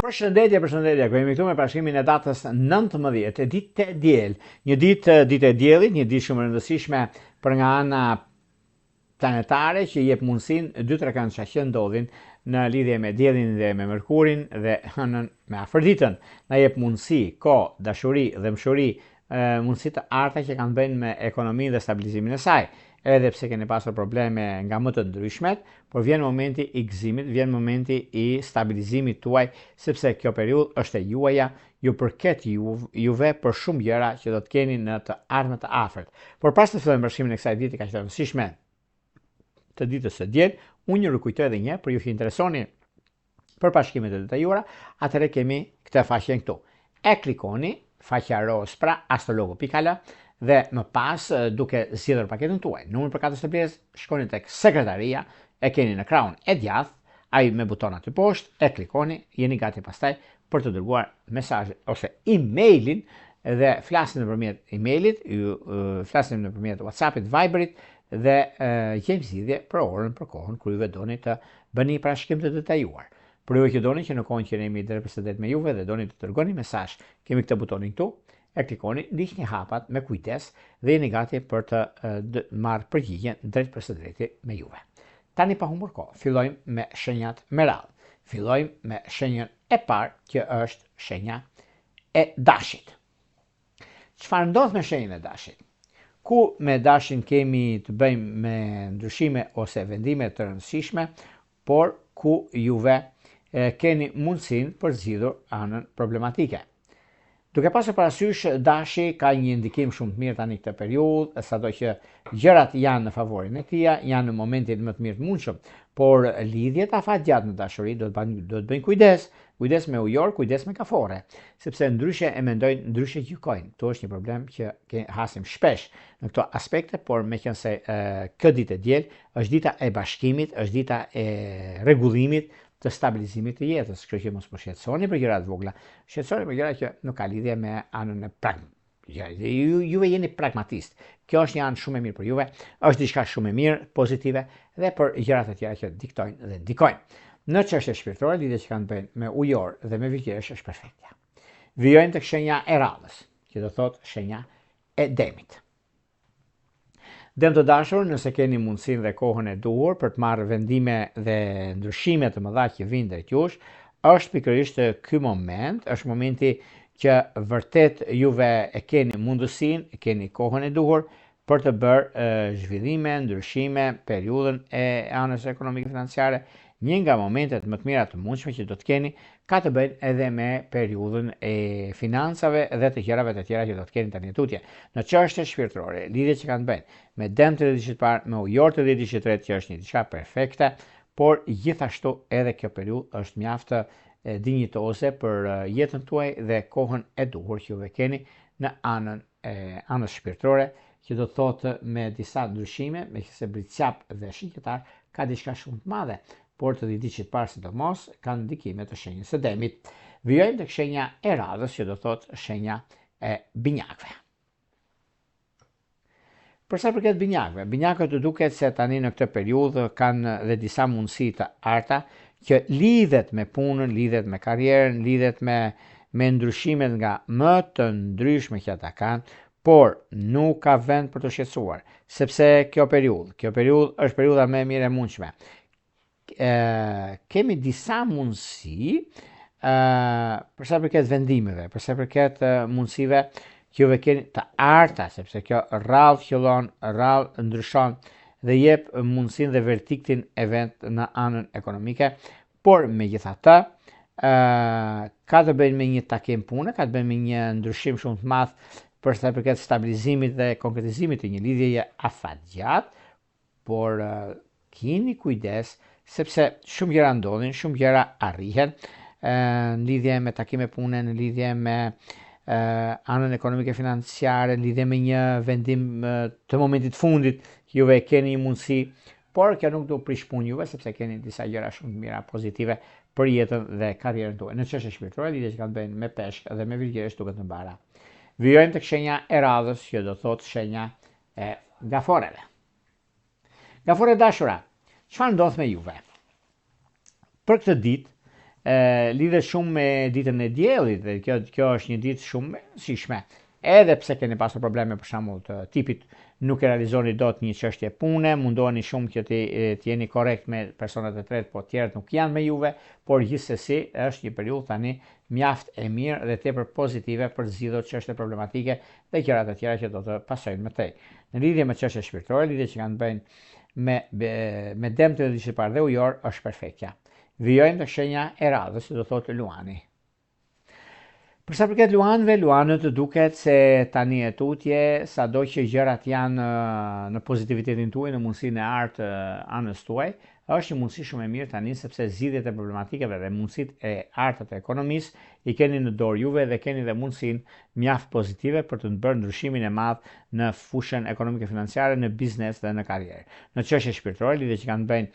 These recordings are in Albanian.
Përshëndetje, ku jemi këtu me parashikimin e datës 19, ditë e diel. Një ditë e diellit, një ditë shumë e rëndësishme për nga ana planetare që jep mundësinë dy trekëndshë që ndodhin në lidhje me diellin dhe me Merkurin dhe hënën me Afërditën. Na jep mundësi, kohë, dashuri dhe mshuri, mundësi të arta që kanë bënë me ekonominë dhe stabilizimin e saj. Edhe pse keni pasur probleme nga më të ndryshmet, por vjen momenti i gëzimit, vjen momenti i stabilizimit tuaj, sepse kjo periudhë është e juaja, ju përket juve për shumë gjëra që do të keni në të ardhmen të afërt. Por pas të fillojmë bashkimin e kësaj dite kaq të rëndësishme të ditës së diel, unë ju rikujtoj edhe një për ju që interesoni për bashkimet e detajuara, atëherë kemi këtë faqen këtu. E klikoni faqja ros pra astrologo.al dhe më pas duke zgjedhur paketën tuaj, numër për katës të pjesë, shkoni tek sekretaria, e keni në krahun e djathtë, ai me butonat të poshtë, e klikoni, jeni gati pastaj për të dërguar mesazhe ose emailin dhe flasim nëpërmjet emailit, flasim nëpërmjet WhatsAppit, Viberit dhe gjejmë zgjidhje për orën, për kohën kur juve doni të bëni parashikim të detajuar. Për juve që doni që në kohën që jemi drejt për me juve dhe doni të dërgoni mesazh, kemi këtë butonin këtu. E klikoni, ndiqni hapat me kujdes dhe jeni gati për të marrë përgjigjen drejt për së drejti me juve. Tani pa humbur kohë, fillojmë me shenjat me radhë. Fillojmë me shenjën e parë, që është shenja e dashit. Çfarë ndodh me shenjën e dashit? Ku me dashin kemi të bëjmë me ndryshime ose vendime të rëndësishme, por ku juve keni mundësinë për zgjidhur anën problematike. Duke pasur parasysh, dashi ka një ndikim shumë të mirë tani këtë periudhë, sado që gjërat janë në favorin e tij, janë në momentin më të mirë të mundshëm, por lidhjet afatgjatë në dashuri do të bëjnë kujdes me ujor, kujdes me kafore, sepse ndryshe e mendojnë, ndryshe gjykojnë. Kto është një problem që hasim shpesh në këto aspekte, por meqense kjo ditë e diel është dita e bashkimit, është dita e rregullimit, të stabilizimit të jetës, kështu që mos po shqetësoni për gjëra të vogla, shqetësoni për gjëra që nuk ka lidhje me anën e juve jeni pragmatist. Kjo është një anë shumë e mirë për juve, është diçka shumë e mirë, pozitive dhe për gjërat e tjera që diktojnë dhe ndikojnë. Në çështje shpirtërore, lidhjet që kanë të bëjnë me ujor dhe me vigjesh është perfekte. Vijojmë tek shenja e radhës, që do thotë shenja e demit. Dem të dashur, nëse keni mundësinë dhe kohën e duhur për të marrë vendime dhe ndryshime të mëdha që vinë drejt jush, është pikërisht ky moment, është momenti që vërtet juve e keni mundësinë, keni kohën e duhur për të bërë zhvillime, ndryshime, periudhën e anës ekonomike financiare. Një nga momentet më të mira të mundshme që do të keni ka të bëjë edhe me periudhën e financave dhe të gjërave të tjera që do të keni tani tutje. Në çështje shpirtërore, lidhjet që kanë të bëjnë me dem të ditës së parë, me ujor të ditës së tretë, që është një diçka perfekte, por gjithashtu edhe kjo periudhë është mjaft dinjitoze për jetën tuaj dhe kohën e duhur që juve keni në anës shpirtërore, që do të thotë me disa ndryshime, me se bricjap dhe shqiptar ka diçka shumë të madhe, por të ditës së parë sidomos kanë ndikime të shenjës së demit. Vijojmë tek shenja e radhës, që do thotë shenja e binjakëve. Për sa përket binjakëve, binjakët duket se tani në këtë periudhë kanë dhe disa mundësi të arta që lidhet me punën, lidhet me karrierën, lidhet me ndryshimet nga më të ndryshme që ata kanë, por nuk ka vend për të shqetësuar, sepse kjo periudhë është periudha më e mirë e mundshme. Kemi disa mundësi për sa përket vendimeve, për sa përket mundësive që juve keni të arta, sepse kjo rradh fillon, rradh ndryshon dhe jep mundësinë dhe verdiktin e vet në anën ekonomike, por megjithatë ka të bëjë me një takim pune, ka të bëjë me një ndryshim shumë të madh për sa përket stabilizimit dhe konkretizimit të një lidhjeje afatgjatë, por keni kujdes sepse shumë gjëra ndodhin, shumë gjëra arrihen në lidhje me takime pune, në lidhje me anën ekonomike financiare, në lidhje me një vendim të momentit fundit, juve keni një mundësi, por kjo nuk do prish punë juve, sepse keni disa gjëra shumë të mira pozitive për jetën dhe karrierën tuaj. Në çështje shpirtërore, lidhjet që kanë të bëjnë me peshk dhe me virgjëresh duket në bara. Vijojmë tek shenja e radhës, që do thotë shenja e gaforeve. Gafore dashura, çfarë ndodh me juve? Për këtë ditë, lidhet shumë me ditën e diellit dhe kjo është një ditë shumë e rëndësishme. Edhe pse keni pasur probleme për shembull të tipit nuk e realizoni dot një çështje pune, mundoheni shumë që të jeni korrekt me personat e tretë, po tjerët nuk janë me juve, por gjithsesi është një periudhë tani mjaft e mirë dhe tepër pozitive për zgjidhur çështje problematike dhe gjëra të tjera që do të pasojnë më tej. Në lidhje me çështje shpirtërore, lidhje që kanë të bëjnë me dëmtë dhe disipar dhe ujor është perfektja. Vijojmë tek shenja e radhës, si do thotë Luani. Për sa përket luanëve, luanët duket se tani e tutje, sado që gjërat janë në pozitivitetin tuaj, në mundësinë e artë anës tuaj, është një mundësi shumë e mirë tani sepse zgjidhjet e problematikave dhe mundësitë e artë të ekonomisë i keni në dorë juve dhe keni dhe mundësinë mjaft pozitive për të bërë ndryshimin e madh në fushën ekonomike financiare, në biznes dhe në karrierë. Në çështje shpirtërore, lidhje që kanë të bëjnë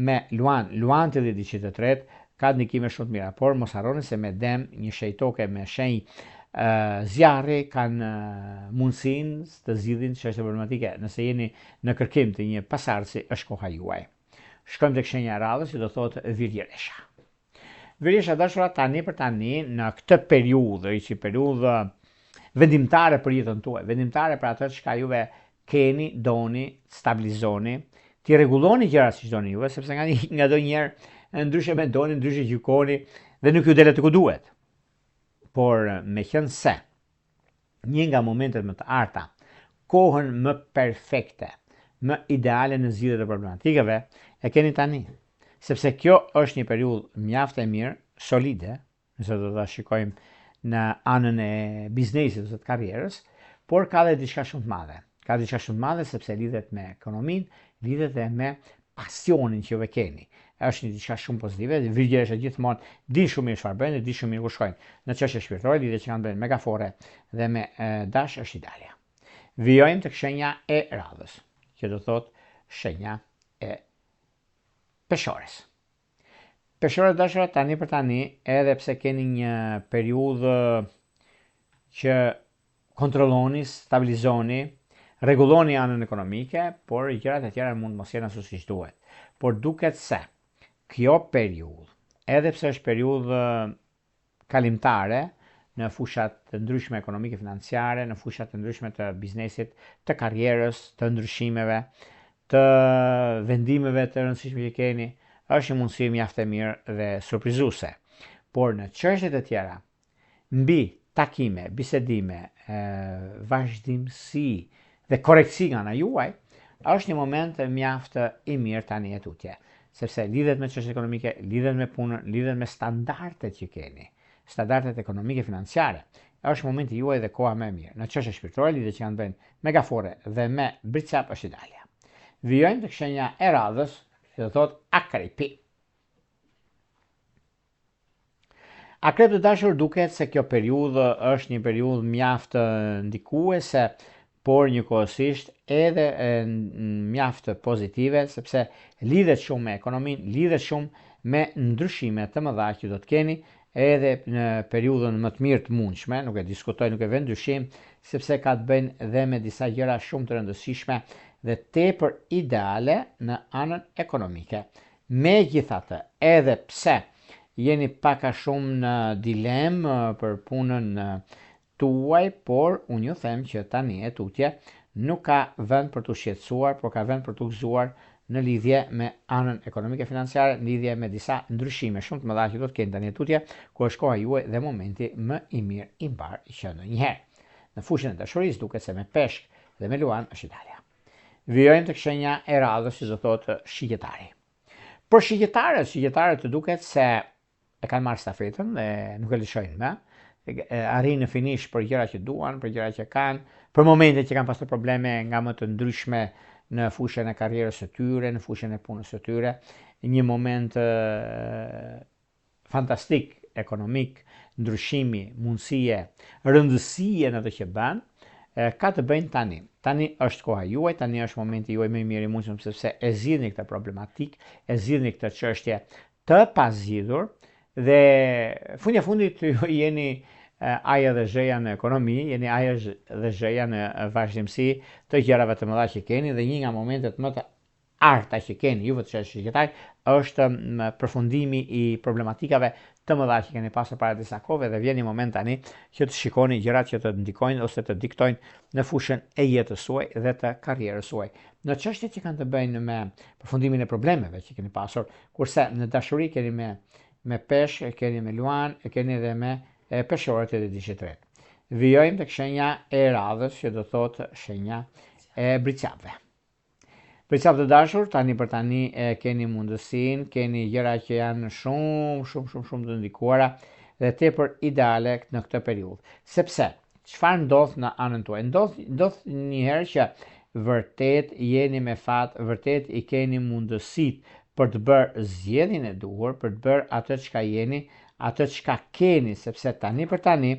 me luan të diçit të tretë, ka ndikime shumë të mira, por mos harroni se me dem një shejtoke me shenjë zjarri kanë mundësinë të zgjidhin çështje problematike. Nëse jeni në kërkim të një pasardhësi, është koha juaj. Shkojmë tek shenja e radhës, që do thotë Virgjeresha. Virgjeresha dashura tani për tani në këtë periudhë, që periudhë vendimtare për jetën tuaj, vendimtare për atë çka juve keni, doni, stabilizoni, ti rregulloni gjërat siç doni juve, sepse nga ndonjëherë ndryshe mendoni, ndryshe gjykoni dhe nuk ju delet të ku duhet. Por me qenë se një nga momentet më të arta, kohën më perfekte, më ideale në zgjidhjet e problematikave, e keni tani. Sepse kjo është një periudhë mjaft e mirë, solide, nëse do ta shikojmë në anën e biznesit ose të karrierës, por ka dhe diçka shumë të madhe. Ka diçka shumë të madhe sepse lidhet me ekonominë, lidhet dhe me pasionin që juve keni. Është një diçka shumë pozitive, Virgjeresha gjithmonë din shumë mirë çfarë bëjnë, din shumë mirë ku shkojnë. Në çështje shpirtërore, lidhje që kanë bëjnë me gafore dhe me dash është ideale. Vijojmë tek shenja e radhës, që do thotë shenja e peshores. Peshore dashura tani për tani, edhe pse keni një periudhë që kontrolloni, stabilizoni, rregulloni anën ekonomike, por gjërat e tjera mund mos jenë ashtu siç duhet. Por duket se kjo periudhë, edhe pse është periudhë kalimtare në fushat të ndryshme ekonomike financiare, në fushat të ndryshme të biznesit, të karrierës, të ndryshimeve, të vendimeve të rëndësishme që keni, është një mundësi mjaft e mirë dhe surprizuese. Por në çështjet e tjera, mbi takime, bisedime, vazhdimsi dhe korrektësi nga ana juaj, është një moment mjaft i mirë tani e tutje, sepse lidhet me çështje ekonomike, lidhet me punën, lidhet me standardet që keni, standardet ekonomike financiare. Është momenti juaj dhe koha më e mirë. Në çështje shpirtërore, lidhet që kanë bënë me gafore dhe me bricap është ideale. Vijojmë tek shenja e radhës, që do thotë Akrepi. Akrep të dashur, duket se kjo periudhë është një periudhë mjaft ndikuese, por njëkohësisht edhe mjaft pozitive, sepse lidhet shumë me ekonominë, lidhet shumë me ndryshime të mëdha që do të keni edhe në periudhën më të mirë të mundshme, nuk e diskutoj, nuk e vë ndryshim, sepse ka të bëjnë dhe me disa gjëra shumë të rëndësishme dhe tepër ideale në anën ekonomike. Megjithatë, edhe pse jeni pak a shumë në dilemë për punën tuaj, por unë ju them që tani e tutje nuk ka vend për të shqetësuar, por ka vend për të gëzuar në lidhje me anën ekonomike financiare, në lidhje me disa ndryshime shumë të mëdha që do të kenë tani e tutje, ku është koha juaj dhe momenti më i mirë i mbar që ndonjëherë. Në fushën e dashurisë duket se me peshk dhe me luan është ideale. Vijojmë tek shenja e radhës, që do thotë shigjetari. Për shigjetarët të duket se e kanë marrë stafetën dhe nuk e lëshojnë më, arrin në finish për gjëra që duan, për gjëra që kanë, për momente që kanë pasur probleme nga më të ndryshme në fushën e karrierës së tyre, në fushën e punës së tyre, një moment fantastik ekonomik, ndryshimi, mundësie, rëndësie në të që bën, ka të bëjnë tani. Tani është koha juaj, tani është momenti juaj më i mirë i mundshëm, sepse e zgjidhni këtë problematik, e zgjidhni këtë çështje të pazgjidhur dhe fundja fundit ju jeni aja dhe zheja në ekonomi, jeni aja dhe zheja në vazhdimsi të gjërave të mëdha që keni dhe një nga momentet më të arta që keni ju vetë shigjetari është përfundimi i problematikave të mëdha që keni pasur para disa kohëve dhe vjen një moment tani që të shikoni gjërat që të ndikojnë ose të diktojnë në fushën e jetës suaj dhe të karrierës suaj. Në çështjet që kanë të bëjnë me përfundimin e problemeve që keni pasur, kurse në dashuri keni me peshë, keni me luan, keni edhe me peshorët e diçetret. Vijojmë tek shenja e radhës, që do thotë shenja e bricapëve. Bricapë të dashur, tani për tani keni mundësinë, keni gjëra që janë shumë të ndikuara dhe tepër ideale në këtë periudhë. Sepse çfarë ndodh në anën tuaj? Ndodh një herë që vërtet jeni me fat, vërtet i keni mundësitë për të bërë zgjedhjen e duhur, për të bërë atë çka jeni, atë çka keni, sepse tani për tani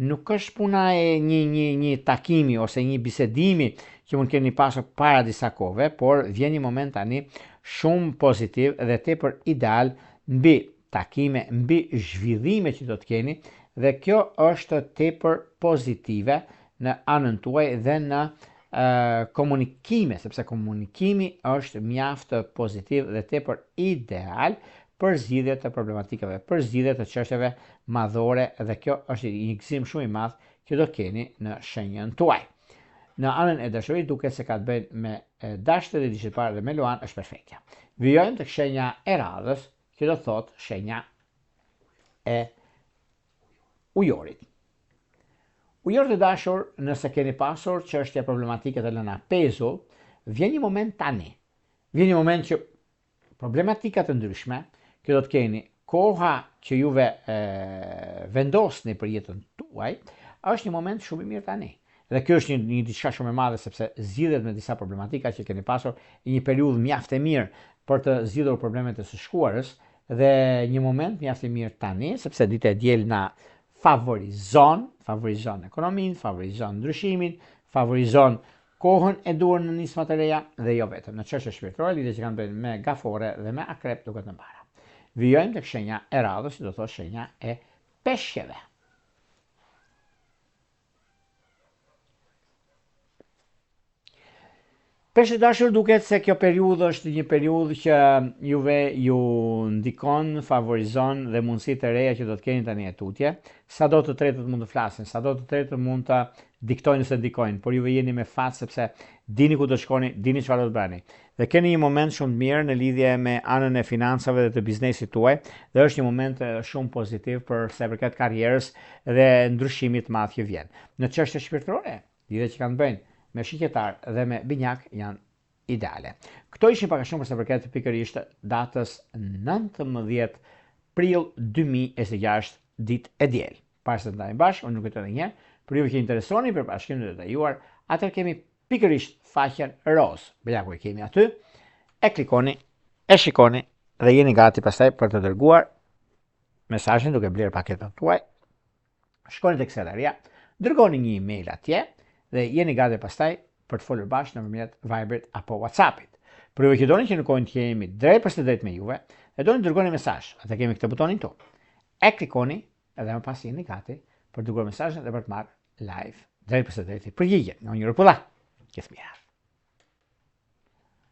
nuk është puna e një takimi ose një bisedimi që mund keni pasur para disa kohëve, por vjen një moment tani shumë pozitiv dhe tepër ideal mbi takime, mbi zhvillime që do të keni, dhe kjo është tepër pozitive në anën tuaj dhe në komunikime, sepse komunikimi është mjaft pozitiv dhe tepër ideal për zgjidhje të problematikave, për zgjidhje të çështjeve madhore, dhe kjo është një gëzim shumë i madh që do keni në shenjën tuaj. Në anën e dashurisë duket se ka të bëjë me dashur dhe diçetparë dhe me luan është perfektja. Vijojmë tek shenja e radhës, që do thotë shenja e ujorit. Ujorët e dashur, nëse keni pasur çështje problematike të lëna pezull, vjen një moment tani. Vjen një moment që problematika të ndryshme, që do të keni koha që juve vendosni për jetën tuaj, është një moment shumë i mirë tani. Dhe kjo është një diçka shumë e madhe, sepse zgjidhet me disa problematika që keni pasur në një periudhë mjaft e mirë për të zgjidhur problemet e së shkuarës, dhe një moment mjaft i mirë tani, sepse dita e diel na favorizon ekonominë, favorizon ndryshimin, favorizon kohën e duhur në nisma të reja, dhe jo vetëm në çështje shpirtërore, lidhje që kanë bënë me gafore dhe me akrep duket në bara. Vijojmë tek shenja e radhës, që do thotë shenja e peshqeve. Peshqit dashur, duket se kjo periudhë është një periudhë që juve ju ndikon, favorizon dhe mundësitë e reja që do të keni tani e tutje. Sado të tretët mund të flasin, sado të tretët mund të diktojnë ose ndikojnë, por juve jeni me fat sepse dini ku do shkoni, dini çfarë do të bëni. Dhe keni një moment shumë të mirë në lidhje me anën e financave dhe të biznesit tuaj, dhe është një moment shumë pozitiv për sa i përket karrierës dhe ndryshimit të madh që vjen. Në çështje shpirtërore, lidhje që kanë bëjnë me shqiptar dhe me binjak janë ideale. Këto ishin pak a shumë për sa i përket pikërisht datës 19 prill 2026, ditë e diel. Para se të ndajmë bashkë, unë nuk e të edhe njerë, për juve që interesoni për bashkimin e detajuar, atër kemi pikërisht faqen roz, belaku e kemi aty, e klikoni, e shikoni dhe jeni gati pastaj për të dërguar mesazhin duke blerë paketet tuaj. Shkoni tek sellaria, dërgoni një email atje dhe jeni gati pastaj për të folur bashkë nëpërmjet Viberit apo WhatsAppit. Për juve që doni që në kohën që jemi drejt për së drejt me juve, dhe doni dërgoni mesazh, atë kemi këtë butonin tu. E klikoni edhe më pas jeni gati për të dërguar mesazhin dhe për të marrë live drejt për së drejti përgjigje nga një rrotulla. Gjithë mirë.